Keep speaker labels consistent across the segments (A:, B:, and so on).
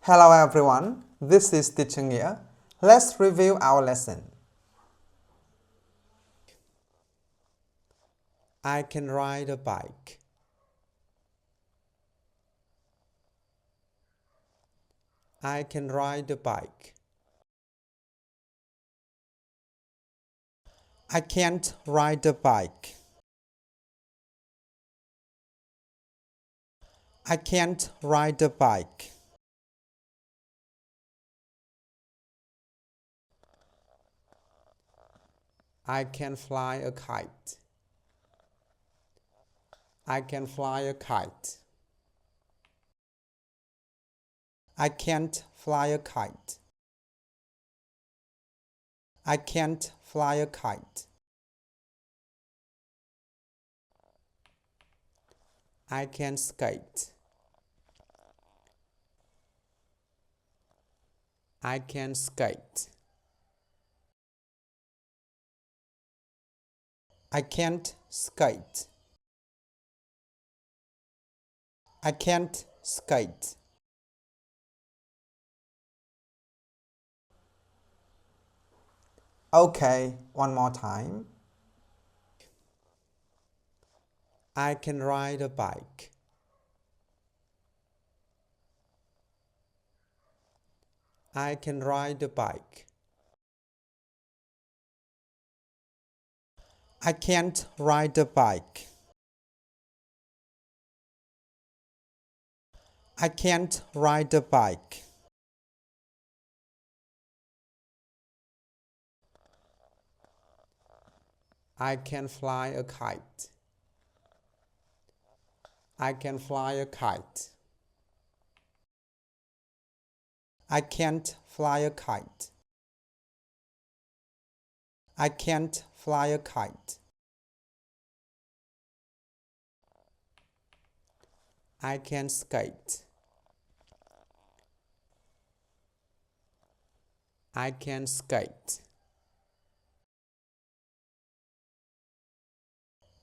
A: Hello everyone, this is Teacher Nghĩa. Let's review our lesson. I can ride a bike. I can ride a bike. I can't ride a bike. I can't ride a bike. I can fly a kite. I can fly a kite. I can't fly a kite. I can't fly a kite. I can skate. I can skate. I can't skate. I can't skate. Okay, one more time. I can ride a bike. I can ride a bike. I can't ride a bike. I can't ride a bike. I can fly a kite. I can fly a kite. I can't fly a kite. I can't fly a kite. I can skate. I can skate.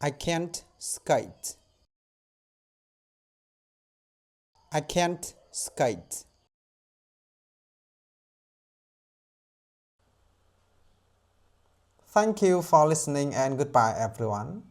A: I can't skate. I can't skate. Thank you for listening and goodbye everyone.